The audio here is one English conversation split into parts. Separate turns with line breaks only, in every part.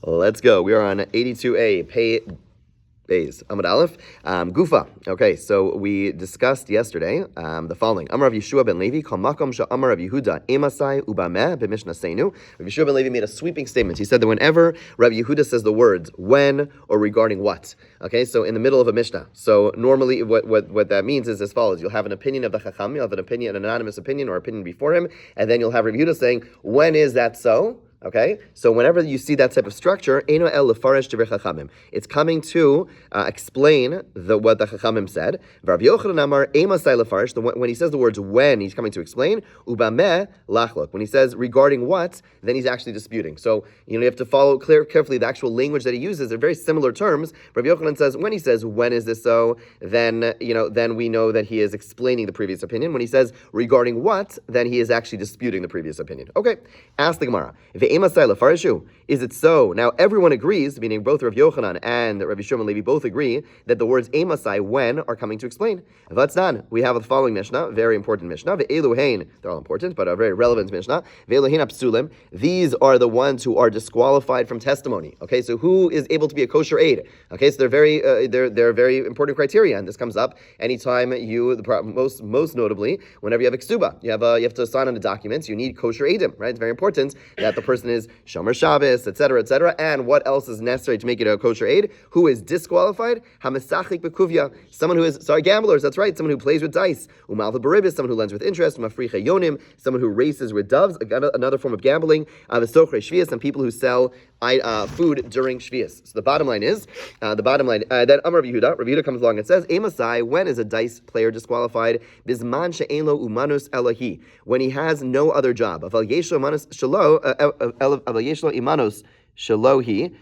Let's go. We are on 82a, Pei Beis, Amud Aleph, Gufa. Okay, so we discussed yesterday the following. Amar Rav Yeshua ben Levi, Kol Makom Amar Rav Yehuda, Emasai Ubameh b'Mishnah Seinu. Rav Yeshua ben Levi made a sweeping statement. He said that whenever Rav Yehuda says the words when or regarding what, okay, so in the middle of a Mishnah. So normally what that means is as follows. You'll have an opinion of the Chacham, you'll have an opinion, an anonymous opinion or opinion before him, and then you'll have Rav Yehuda saying, when is that so? Okay, so whenever you see that type of structure, Eino el lefarish divrei chachamim, it's coming to explain what the chachamim said. Rav Yochanan amar emasai lefarish. When he says the words when, he's coming to explain. Ubameh lachlok. When he says regarding what, then he's actually disputing. So you have to follow carefully the actual language that he uses. They're very similar terms. Rav Yochanan says when he says when is this so, then we know that he is explaining the previous opinion. When he says regarding what, then he is actually disputing the previous opinion. Okay, ask the Gemara. Is it so? Now everyone agrees, meaning both Rav Yochanan and Rav Yeshua ben Levi both agree that the words emasai, when, are coming to explain. That's done. We have the following Mishnah, very important Mishnah. Ve'eluhein, they're all important, but a very relevant Mishnah. Ve'eluhein apsulim. These are the ones who are disqualified from testimony. Okay, so who is able to be a kosher aid? Okay, so they're very important criteria, and this comes up anytime most notably whenever you have a ksuba. You have to sign on the documents. You need kosher aidim, right? It's very important that the person is Shomer Shabbos, etc., and what else is necessary to make it a kosher aid? Who is disqualified? Hamesachik bekuvya, someone who is, gamblers, that's right, someone who plays with dice. Umalva baribis, someone who lends with interest. Umafricha yonim, someone who races with doves, another form of gambling. Vesochre shvius, and people who sell food during shvius. So the bottom line is, then Amar Rav Yehuda comes along and says, Emasai, when is a dice player disqualified? Bisman she'eno umanus elahi, when he has no other job. Aval yeshlo umanus imanos shalohi.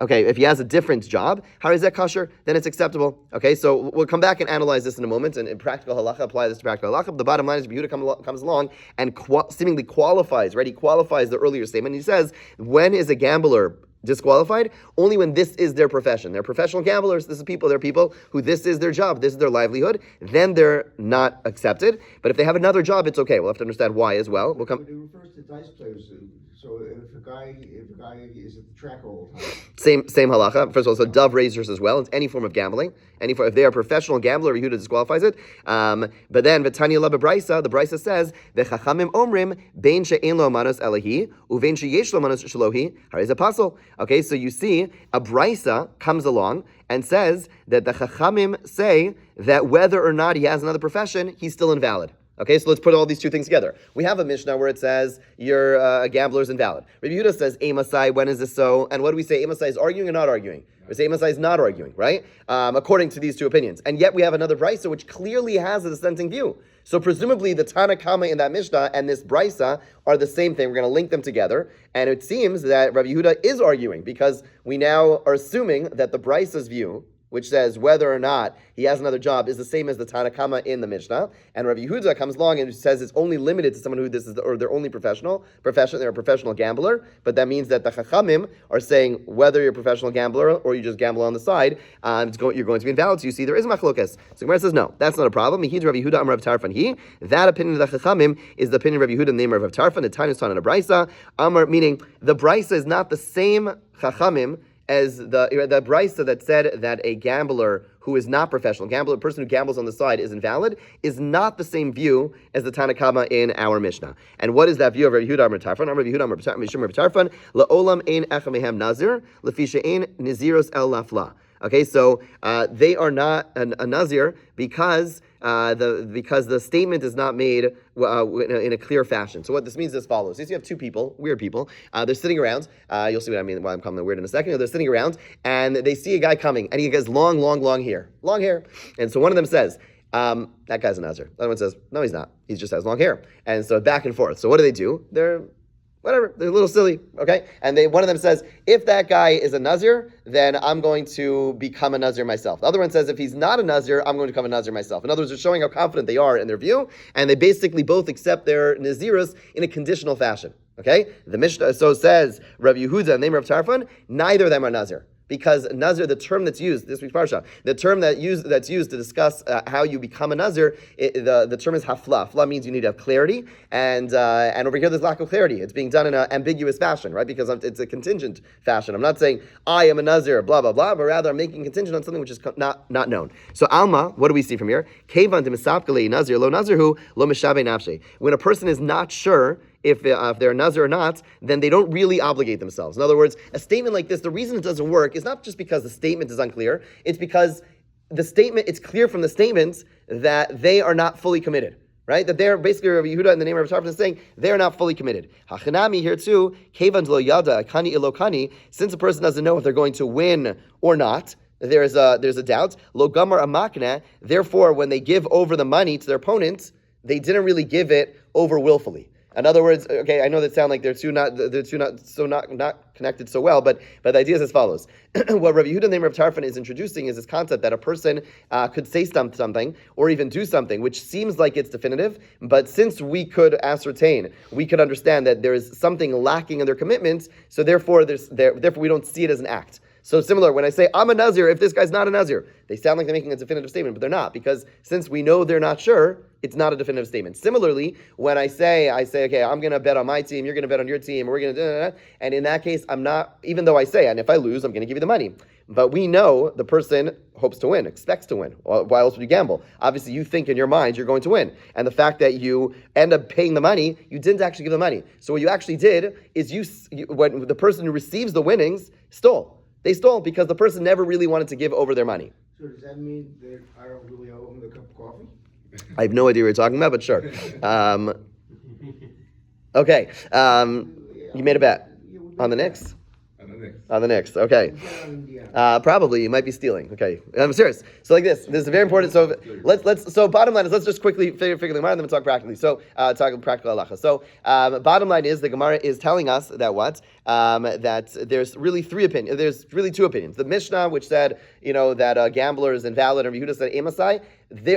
Okay, if he has a different job, how is that kosher? Then it's acceptable. Okay, so we'll come back and analyze this in a moment, and in practical halacha, apply this to practical halacha. But the bottom line is, Yehuda comes along and seemingly qualifies, right? He qualifies the earlier statement. He says, when is a gambler disqualified? Only when this is their profession. They're professional gamblers. They're people who this is their job. This is their livelihood. Then they're not accepted. But if they have another job, it's okay. We'll have to understand why as well. It
refers to dice players. So if a guy is at the track all the
Same
time.
halacha. First of all, so dove raisers as well. It's any form of gambling. If they are a professional gambler, Yehuda disqualifies it. But then V'tanya la b'braisa, the braisa says, V'chachamim omrim bein she'en lo manos elahi uvein sheyesh lo manos shalohi hariz apostle. Okay, so you see, a braisa comes along and says that the chachamim say that whether or not he has another profession, he's still invalid. Okay, so let's put all these two things together. We have a Mishnah where it says your a gambler is invalid. Rabbi Yehuda says, Emasai, when is this so? And what do we say? Emasai is arguing or not arguing? We say Emasai is not arguing, right? According to these two opinions. And yet we have another Brisa which clearly has a dissenting view. So presumably the Tana Kama in that Mishnah and this Brisa are the same thing. We're going to link them together. And it seems that Rabbi Yehuda is arguing because we now are assuming that the Brisa's view, which says whether or not he has another job, is the same as the Tana Kama in the Mishnah. And Rabbi Yehuda comes along and says it's only limited to someone who they're only professional, they're a professional gambler. But that means that the Chachamim are saying whether you're a professional gambler or you just gamble on the side, you're going to be invalid. So you see, there is machlokas. So Gemara says no, that's not a problem. Mihid Rabbi Yehuda Amar Rav Tarfon. That opinion of the Chachamim is the opinion of Rabbi Yehuda in the name of Rav Tarfon. The Tanya Tan and a Brisa. Amar, meaning the Brisa is not the same Chachamim as the Brisa that said that a gambler who is not professional, a person who gambles on the side is invalid, is not the same view as the Tana Kama in our Mishnah. And what is that view of Rabbi Yehuda Amar Tarfon? Rabbi Yehuda Amar Tarfon, La'olam ein echem mehem nazir, lefi she'ein niziros el lafla. Okay, so they are not a nazir because the statement is not made in a clear fashion. So what this means is as follows. You have two people, weird people. They're sitting around. You'll see what I mean, why I'm calling them weird in a second. They're sitting around, and they see a guy coming, and he has long hair. And so one of them says, that guy's a nazir. The other one says, no, he's not. He just has long hair. And so back and forth. So what do? They're a little silly, okay? And one of them says, if that guy is a Nazir, then I'm going to become a Nazir myself. The other one says, if he's not a Nazir, I'm going to become a Nazir myself. In other words, they're showing how confident they are in their view, and they basically both accept their Nazirus in a conditional fashion, okay? The Mishnah so says, Rabbi Yehuda, name of Tarfon, neither of them are Nazir. Because Nazir, the term that's used, this week's parsha, the term that's used to discuss how you become a Nazir, the term is hafla. Hafla means you need to have clarity, and over here there's lack of clarity. It's being done in an ambiguous fashion, right? Because it's a contingent fashion. I'm not saying I am a Nazir, blah blah blah, but rather I'm making contingent on something which is not known. So Alma, what do we see from here? Kevan demisapkali Nazir lo Nazirhu lo mishabe nafshe. When a person is not sure if they're a Nazir or not, then they don't really obligate themselves. In other words, a statement like this, the reason it doesn't work is not just because the statement is unclear, it's because it's clear from the statements that they are not fully committed. Right? That they're basically Rabbi Yehuda in the name of Rabbi Tarfon is saying they're not fully committed. Hachanami here too, kevan lo yada kani ilokani, since a person doesn't know if they're going to win or not, there's a doubt. Lo gamar amakna, therefore when they give over the money to their opponents, they didn't really give it over willfully. In other words, okay, I know that sound like they're not connected so well, but the idea is as follows. What Rabbi Yehuda, the name of Tarfon, is introducing is this concept that a person could say something or even do something which seems like it's definitive, but since we could ascertain, we could understand that there is something lacking in their commitment, so therefore we don't see it as an act. So similar, when I say, I'm a Nazir, if this guy's not a Nazir, they sound like they're making a definitive statement, but they're not, because since we know they're not sure, it's not a definitive statement. Similarly, when I say, okay, I'm going to bet on my team, you're going to bet on your team, we're going to, and in that case, I'm not, even though I say, and if I lose, I'm going to give you the money. But we know the person hopes to win, expects to win. Why else would you gamble? Obviously, you think in your mind you're going to win. And the fact that you end up paying the money, you didn't actually give the money. So what you actually did is when the person who receives the winnings stole. They stole because the person never really wanted to give over their money.
So does that mean that I don't really owe him the cup of coffee?
I have no idea what you're talking about, but sure. Okay. You made a bet on the Knicks? On the Knicks. Okay. Probably you might be stealing. Okay, I'm serious. So like this is very important. So So bottom line is let's just quickly figure the Gemara and then we'll talk practically. So talk practical halacha. So bottom line is the Gemara is telling us that that there's really three opinions. There's really two opinions. The Mishnah, which said that a gambler is invalid, and Yehuda said Amasai.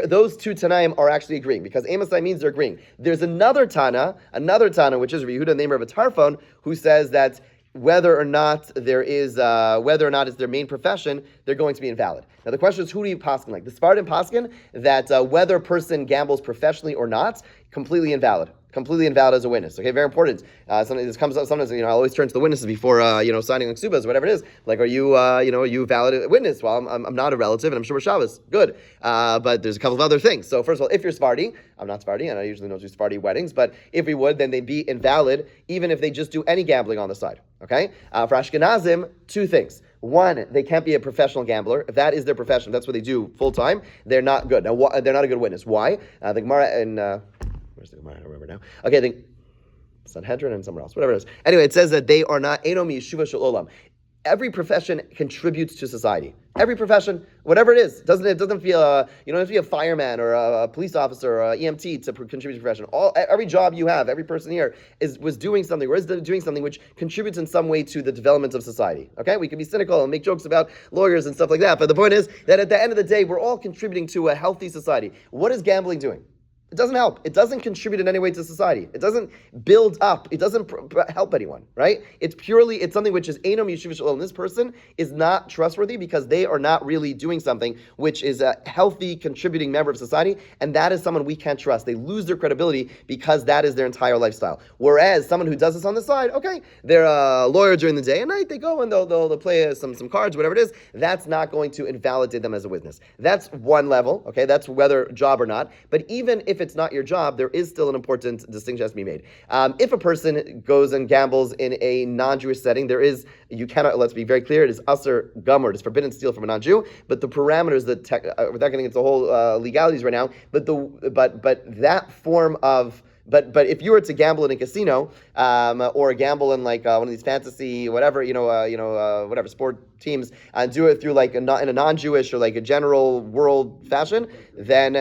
Those two Tanaim are actually agreeing because Amasai means they're agreeing. There's another Tana, which is Yehuda, the name of a Tarfon, who says that whether or not it's their main profession, they're going to be invalid. Now the question is, who do you paskin like? The Spartan paskin that whether a person gambles professionally or not, completely invalid as a witness. Okay, very important. Sometimes this comes up. Sometimes I always turn to the witnesses before signing like subas, whatever it is. Like, are you a valid witness? Well, I'm not a relative, and I'm sure Shabbos. Good, but there's a couple of other things. So first of all, if you're Sephardi, I'm not Sephardi, and I usually don't do Sephardi weddings, but if we would, then they'd be invalid even if they just do any gambling on the side. Okay, for Ashkenazim, two things. One, they can't be a professional gambler. If that is their profession, that's what they do full time, they're not good. Now, they're not a good witness. Why? The Gemara in where's the Gemara? I don't remember now. Okay, I think Sanhedrin and somewhere else, whatever it is. Anyway, it says that they are not Enomi Yeshuva Shel Olam. Every profession contributes to society. Every profession, whatever it is, doesn't feel you don't have to be a fireman or a police officer or a EMT to contribute to profession. Every job you have, every person here was doing something or is doing something which contributes in some way to the development of society. Okay, we can be cynical and make jokes about lawyers and stuff like that, but the point is that at the end of the day, we're all contributing to a healthy society. What is gambling doing? It doesn't help. It doesn't contribute in any way to society. It doesn't build up. It doesn't help anyone, right? It's something which is Einom Yeshiva Shalom. This person is not trustworthy because they are not really doing something which is a healthy, contributing member of society, and that is someone we can't trust. They lose their credibility because that is their entire lifestyle. Whereas someone who does this on the side, okay, they're a lawyer during the day and night, they go and they'll play some cards, whatever it is, that's not going to invalidate them as a witness. That's one level, okay? That's whether job or not. But even if it's not your job, there is still an important distinction that has to be made. If a person goes and gambles in a non-Jewish setting, you cannot, let's be very clear, it is usher gomer, it is forbidden to steal from a non-Jew, but the parameters, without getting into the whole legalities right now, but that form of But if you were to gamble in a casino, or gamble in like one of these fantasy whatever whatever sport teams, and do it through like in a non-Jewish or like a general world fashion, then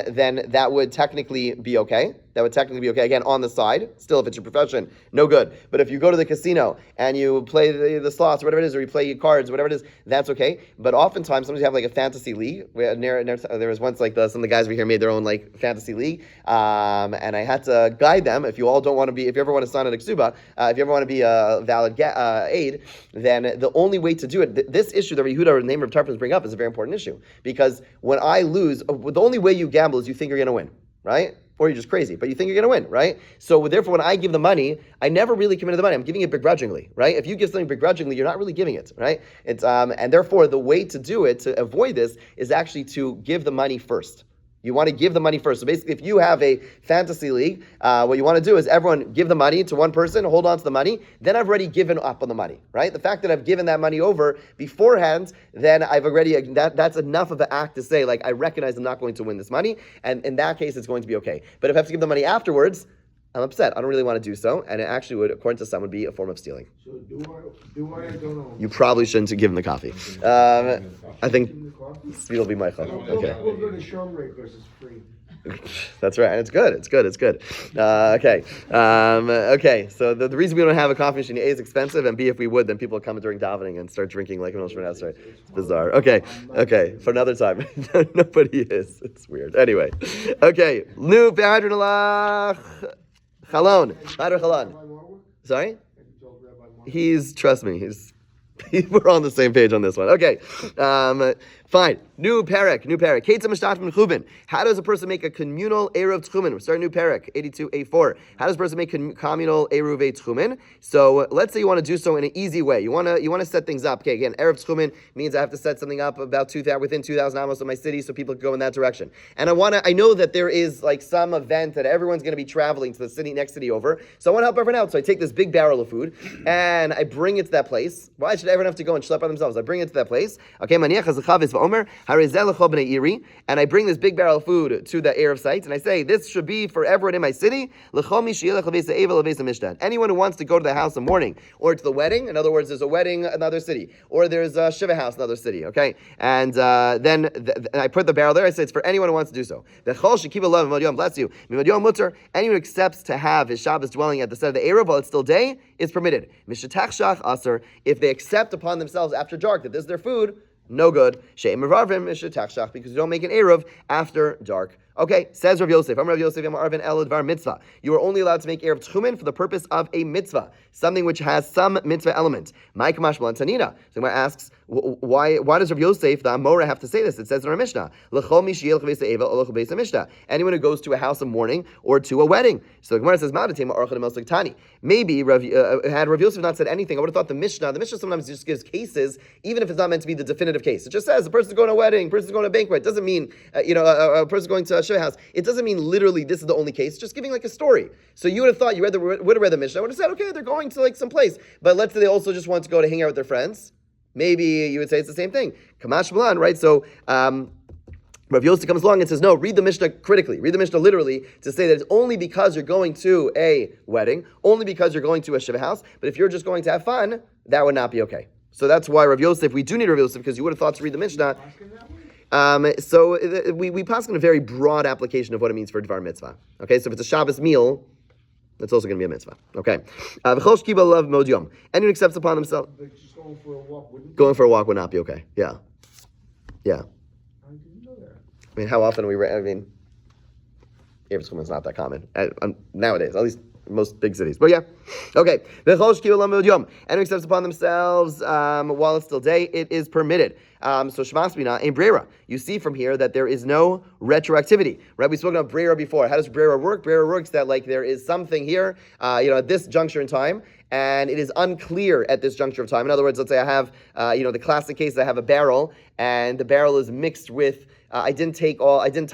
that would technically be okay. that would technically be okay. Again, on the side, still, if it's your profession, no good. But if you go to the casino and you play the slots or whatever it is, or you play cards, whatever it is, that's okay. But oftentimes, sometimes you have like a fantasy league. There was once like some of the guys over here made their own like fantasy league, and I had to guide them. If you all don't want to be, if you ever want to sign an Ksuba, if you ever want to be a valid aid, then the only way to do it, this issue that Yehuda and the name of Tarpons bring up is a very important issue, because when I lose, the only way you gamble is you think you're going to win, right? Or you're just crazy, but you think you're going to win, right? So therefore, when I give the money, I never really committed the money. I'm giving it begrudgingly, right? If you give something begrudgingly, you're not really giving it, right? It's and therefore, the way to do it, to avoid this, is actually to give the money first. You want to give the money first. So basically, if you have a fantasy league, what you want to do is everyone give the money to one person, hold on to the money, then I've already given up on the money, right? The fact that I've given that money over beforehand, then I've already, that's enough of an act to say, like, I recognize I'm not going to win this money, and in that case, it's going to be okay. But if I have to give the money afterwards, I'm upset. I don't really want to do so, and it actually would, according to some, would be a form of stealing.
So do I don't know.
You probably shouldn't give him the coffee. I think Speed will be my call. Okay.
We'll go to Shomrei because it's free.
That's right. It's good. Okay. Okay. So the reason we don't have a coffee machine, A, is expensive, and B, if we would, then people would come during davening and start drinking like Milshman Esrei. It's bizarre. Okay. For another time. Nobody is. It's weird. Anyway. Okay. Nu Behadranalach Chalon. Hadr Chalon. Sorry? Trust me, we're on the same page on this one. Okay. Fine. New parak. How does a person make a communal Eruv Tchumen? We're starting new parak, 82A4. How does a person make communal Eruv Tchumen? So let's say you want to do so in an easy way. You want to set things up. Okay, again, Eruv Tchumen means I have to set something up about within 2,000 amos of my city so people can go in that direction. And I know that there is like some event that everyone's going to be traveling to the next city over. So I want to help everyone out. So I take this big barrel of food and I bring it to that place. Why should everyone have to go and schlep by themselves? I bring it to that place. Okay, and I bring this big barrel of food to the Erev site, and I say, this should be for everyone in my city. Anyone who wants to go to the house in the morning, or to the wedding, in other words, there's a wedding in another city, or there's a Shiva house in another city, okay? And then I put the barrel there, I say, it's for anyone who wants to do so. Bless you. Anyone who accepts to have his Shabbos dwelling at the side of the Erev while it's still day is permitted. If they accept upon themselves after dark that this is their food, no good. Because you don't make an Eruv after dark. Okay, says Rav Yosef. I'm Rav Yosef. I'm Arvin Eladvar mitzvah. You are only allowed to make Erev Tchumen for the purpose of a mitzvah, something which has some mitzvah element. My Kamash Blantanina. So Gemara asks, why does Rav Yosef, the Amora, have to say this? It says in our Mishnah, anyone who goes to a house of mourning or to a wedding. So the Gemara says, maybe had Rav Yosef not said anything, I would have thought the Mishnah sometimes just gives cases, even if it's not meant to be the definitive case. It just says a person's going to a wedding, a person's going to a banquet. It doesn't mean, a person's going to a Shiva house. It doesn't mean literally this is the only case. It's just giving like a story. So you would have thought, would have read the Mishnah, would have said, okay, they're going to like some place. But let's say they also just want to go to hang out with their friends. Maybe you would say it's the same thing. Kamash Malan, right? So Rav Yosef comes along and says, no, read the Mishnah critically. Read the Mishnah literally to say that it's only because you're going to a wedding, only because you're going to a Shiva house. But if you're just going to have fun, that would not be okay. So that's why Rav Yosef, we do need Rav Yosef, because you would have thought to read the Mishnah. We pass on a very broad application of what it means for Dvar Mitzvah. Okay, so if it's a Shabbos meal, it's also going to be a mitzvah. Okay. Anyone accepts upon himself.
But just going for a walk wouldn't.
Going for a walk would not be okay. Yeah.
I didn't know that.
I mean, how often are we? Erev Tchumen is not that common nowadays, at least most big cities. But yeah, okay. Anyone accepts upon themselves while it's still day, it is permitted. So Shmas Bina in Brera. You see from here that there is no retroactivity. Right? We spoke about Brera before. How does Brera work? Brera works that like there is something here, at this juncture in time, and it is unclear at this juncture of time. In other words, let's say I have, the classic case, I have a barrel, and the barrel is mixed with. I didn't tithe. I didn't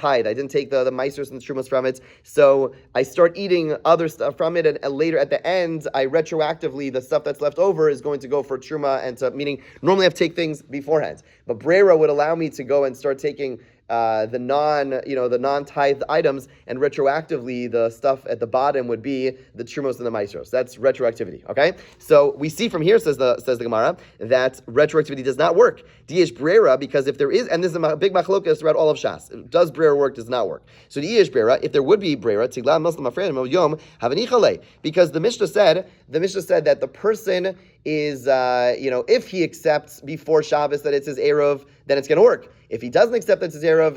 take the meisers and the trumos from it. So I start eating other stuff from it, and later at the end, I retroactively, the stuff that's left over is going to go for truma, and meaning normally I have to take things beforehand. But Brera would allow me to go and start taking the non-tithed items, and retroactively the stuff at the bottom would be the trumos and the maestros. That's retroactivity. Okay, so we see from here, says the Gemara, that retroactivity does not work. Diyesh brera, because if there is, and this is a big machlokas throughout all of Shas, does brera work? Does not work. So diyesh brera, if there would be brera, tigla muslim afredim yom havanichale, because the Mishnah said that the person is, if he accepts before Shabbos that it's his Eruv, then it's going to work. If he doesn't accept that it's his Eruv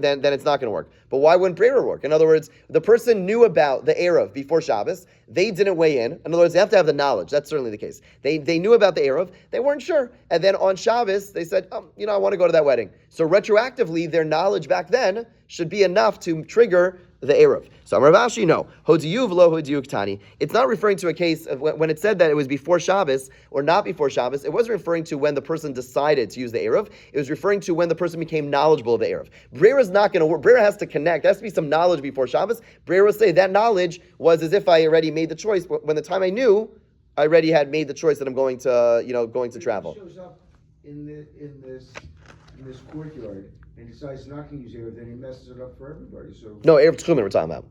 then it's not going to work. But why wouldn't Brera work? In other words, the person knew about the Eruv before Shabbos. They didn't weigh in. In other words, they have to have the knowledge. That's certainly the case. They knew about the Eruv. They weren't sure. And then on Shabbos, they said, I want to go to that wedding. So retroactively, their knowledge back then should be enough to trigger the Eruv. So Amar Rashi, no. Hodiyuv lo hodiyuk tani. It's not referring to a case of when it said that it was before Shabbos or not before Shabbos. It wasn't referring to when the person decided to use the Eruv. It was referring to when the person became knowledgeable of the Eruv. Brera's not going to work. Brera has to connect. There has to be some knowledge before Shabbos. Brera will say that knowledge was as if I already made the choice. But when the time I knew, I already had made the choice that I'm going to travel.
If he shows up in this courtyard and decides not to use Eruv, then he messes it up for everybody. So
no, Eruv Tchumen we're talking about.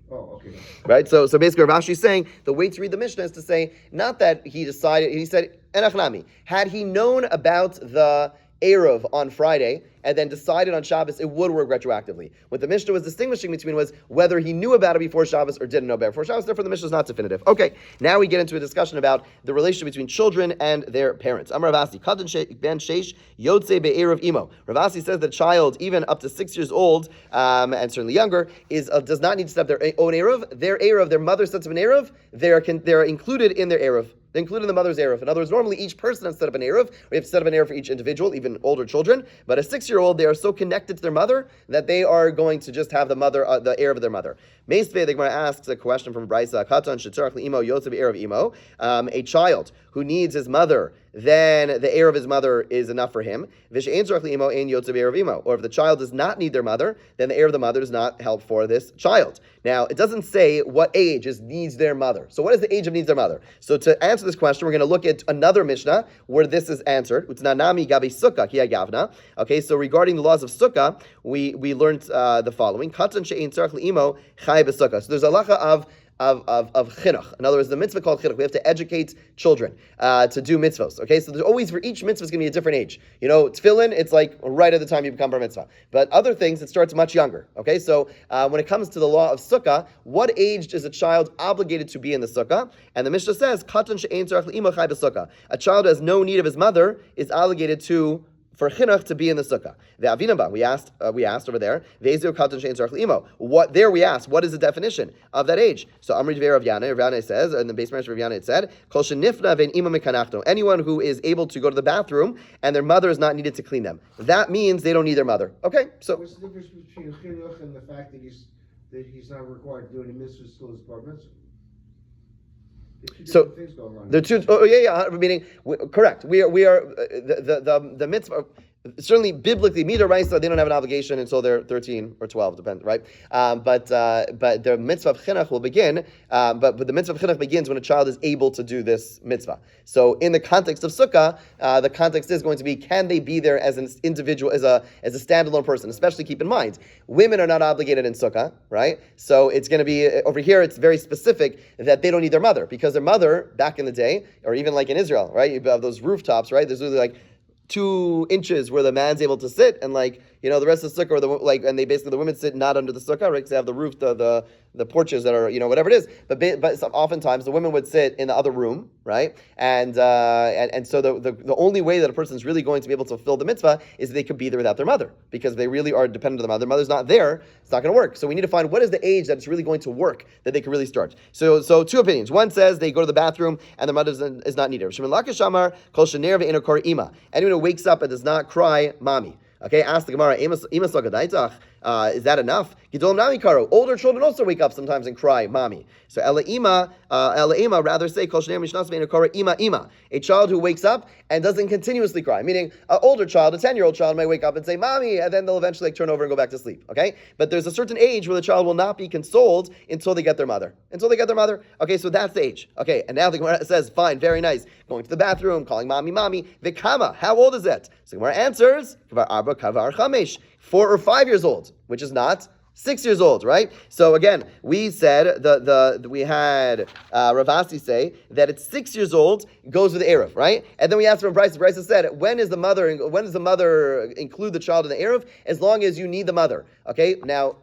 Oh, okay.
Right? So basically Rav Ashi is saying the way to read the Mishnah is to say not that he decided, he said, Enachnami. Had he known about the Eruv on Friday and then decided on Shabbos, it would work retroactively. What the Mishnah was distinguishing between was whether he knew about it before Shabbos or didn't know about it before Shabbos. Therefore, the Mishnah is not definitive. Okay, now we get into a discussion about the relationship between children and their parents. Amar Ravasi, Katan ben Sheish Yotze be'eruv imo. Ravasi says that a child, even up to 6 years old, and certainly younger, does not need to set up their own Eruv. Their Eruv, their mother sets up an Eruv. They're included in their Eruv. They include in the mother's Eruv. In other words, normally each person has set up an Eruv. We have to set up an Eruv for each individual, even older children. But a 6-year-old, they are so connected to their mother that they are going to just have the mother, the Eruv of their mother. Meisvei, the Gemara asks a question from Brisa, Katan shetzarach imo yotzev Eruv imo. A child who needs his mother, then the Eruv of his mother is enough for him. V'she'ein tzarach imo ein yotzev Eruv imo. Or if the child does not need their mother, then the Eruv of the mother does not help for this child. Now, it doesn't say what age needs their mother. So what is the age of needs their mother? So to answer this question, we're going to look at another Mishnah where this is answered. Utnanami gabi sukkah ki agavna. Okay, so regarding the laws of sukkah, we learned the following. Katan she'ein tzarach li'imo chai b'sukkah. So there's a halacha of chinuch. In other words, the mitzvah called chinuch. We have to educate children to do mitzvahs. Okay, so there's always, for each mitzvah, is going to be a different age. Tefillin, it's like right at the time you become bar mitzvah. But other things, it starts much younger. Okay, so when it comes to the law of sukkah, what age is a child obligated to be in the sukkah? And the Mishnah says, Katan she'ein tzarach li'imo chai b'sukkah. A child who has no need of his mother is obligated for chinuch to be in the sukkah. The avinaba, we asked over there, ve'ezeu katan she'ein tzarach li'imo. What there we asked, what is the definition of that age? So Amri Dvei Rav Yana says, in the base of Rav Yana it said, Kol shenifna ve'en ima mekanachno. Anyone who is able to go to the bathroom and their mother is not needed to clean them. That means they don't need their mother. Okay, so
what's the difference between chinuch and the fact that he's not required to do any mitzvahs till his bar mitzvah?
So the two, meaning correct. We are the mitzvah. Certainly, biblically, midaraisa, they don't have an obligation until they're 13 or 12, depends, right? But the mitzvah of chinuch will begin. But the mitzvah of chinuch begins when a child is able to do this mitzvah. So, in the context of sukkah, the context is going to be: can they be there as an individual, as a standalone person? Especially keep in mind, women are not obligated in sukkah, right? So it's going to be over here. It's very specific that they don't need their mother, because their mother back in the day, or even like in Israel, right? You have those rooftops, right? There's really like 2 inches where the man's able to sit, and the rest of the sukkah, and the women sit not under the sukkah, right? Because they have the roof, the porches that are, whatever it is. But oftentimes the women would sit in the other room, right? And so the only way that a person is really going to be able to fulfill the mitzvah is they could be there without their mother, because they really are dependent on the mother. Their mother's not there; it's not going to work. So we need to find what is the age that it's really going to work, that they can really start. So 2 opinions. One says they go to the bathroom and the mother is not needed. Anyone who wakes up and does not cry, mommy. Okay, ask the Gemara, Is that enough? Gidolim nami karo. Older children also wake up sometimes and cry, mommy. So ela ima, rather say kol shnei mishnas ve'enu kara ima. A child who wakes up and doesn't continuously cry, meaning an older child, a 10-year-old child might wake up and say mommy, and then they'll eventually turn over and go back to sleep. Okay, but there's a certain age where the child will not be consoled until they get their mother. Okay, so that's the age. Okay, and now the Gemara says, fine, very nice. Going to the bathroom, calling mommy. Vikama, how old is it? So the Gemara answers, 4 or 5 years old, which is not 6 years old, right? So again, we said we had Ravasi say that at 6 years old goes with the Eruv, right? And then we asked from Bryce. Bryce said, when does the mother include the child in the Eruv? As long as you need the mother. Okay, now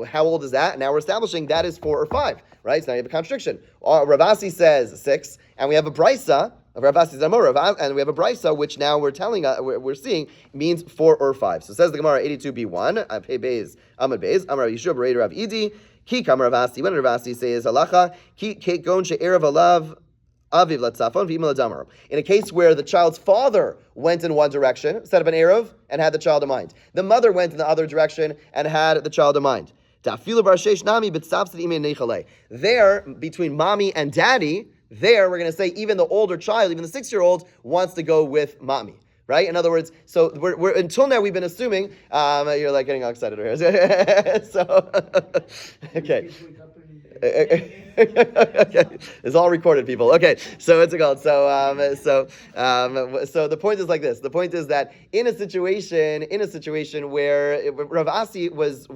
how old is that? Now we're establishing that is 4 or 5, right? So now you have a contradiction. Ravasi says 6, and we have a Brysa. And we have a brisa which now we're seeing means 4 or 5. So says the Gemara 82b1, Beis, Amud Beis, Amar Yeshua B'Rei Rav Idi, Ki Kamar Ravasi. When Ravasi says halacha, Ki Gon she'erav alav aviv latzafon v'imel ladamar. In a case where the child's father went in one direction, set up an eruv, and had the child in mind. The mother went in the other direction and had the child in mind. There, between mommy and daddy, there we're going to say even the older child, even the 6-year-old, wants to go with mommy. Right? In other words, so we're until now we've been assuming you're like getting all excited over here. So okay. Okay. It's all recorded, people. Okay, so it's called. So the point is like this. The point is that in a situation where Rav Asi was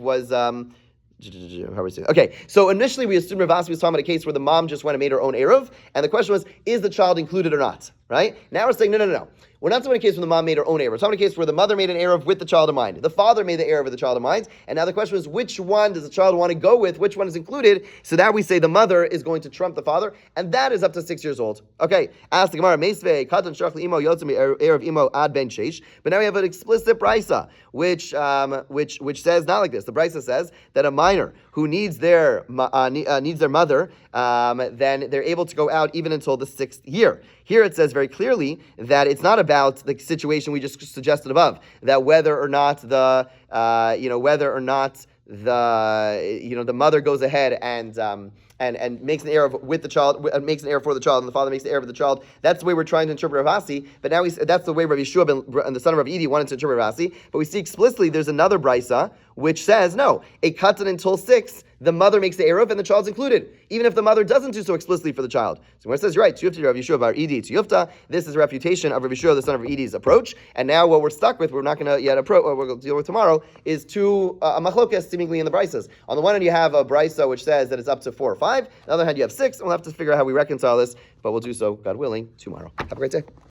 how are we saying? Okay, so initially we assumed Rav Asi was talking about a case where the mom just went and made her own eruv, and the question was, is the child included or not? Right? Now we're saying no. We're not talking about a case where the mom made her own eruv. We're talking about a case where the mother made an eruv with the child in mind. The father made the eruv with the child in mind, and now the question is, which one does the child want to go with? Which one is included? So that we say the mother is going to trump the father, and that is up to 6 years old. Okay, ask the Gemara, Meisvei, Katan Shrach Imo Yotzim eruv Imo Ad Ben Sheish. But now we have an explicit brisa, which says not like this. The brisa says that a minor who needs their mother, then they're able to go out even until the 6th year. Here it says very clearly that it's not about the situation we just suggested above, that whether or not the mother goes ahead and makes an eruv with the child, makes an eruv for the child, and the father makes the eruv with the child. That's the way we're trying to interpret Rav Asi, but now that's the way Rav Yeshua and the son of Rav Idi wanted to interpret Rav Asi. But we see explicitly there's another brisa which says no, a katan until 6. The mother makes the eruv and the child's included, even if the mother doesn't do so explicitly for the child. So when it says, you're right, Tiyufta Rav Yeshua bar Idi Tiyufta, this is a refutation of Rav Yeshua, the son of Rav Idi's approach. And now what we're stuck with, we're not going to yet approach, what we're going to deal with tomorrow, is two machlokas seemingly in the brisas. On the one hand, you have a brisa which says that it's up to 4 or 5. On the other hand, you have 6. And we'll have to figure out how we reconcile this, but we'll do so, God willing, tomorrow. Have a great day.